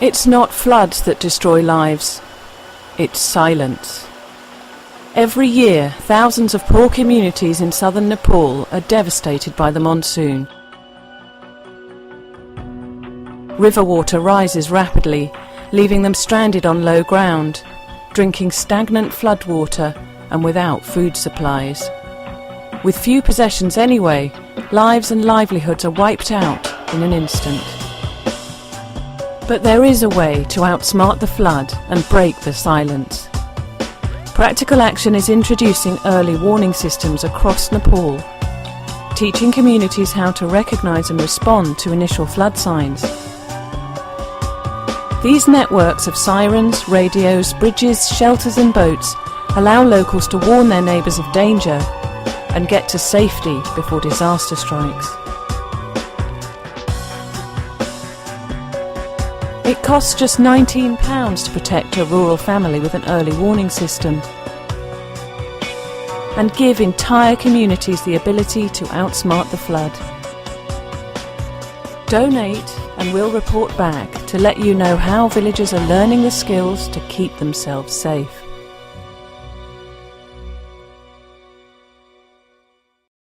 It's not floods that destroy lives, it's silence. Every year, thousands of poor communities in southern Nepal are devastated by the monsoon. River water rises rapidly, leaving them stranded on low ground, drinking stagnant floodwater and without food supplies. With few possessions anyway, lives and livelihoods are wiped out in an instant. But there is a way to outsmart the flood and break the silence. Practical Action is introducing early warning systems across Nepal, teaching communities how to recognise and respond to initial flood signs. These networks of sirens, radios, bridges, shelters and boats allow locals to warn their neighbours of danger and get to safety before disaster strikes. It costs just £19 to protect a rural family with an early warning system and give entire communities the ability to outsmart the flood. Donate and we'll report back to let you know how villagers are learning the skills to keep themselves safe.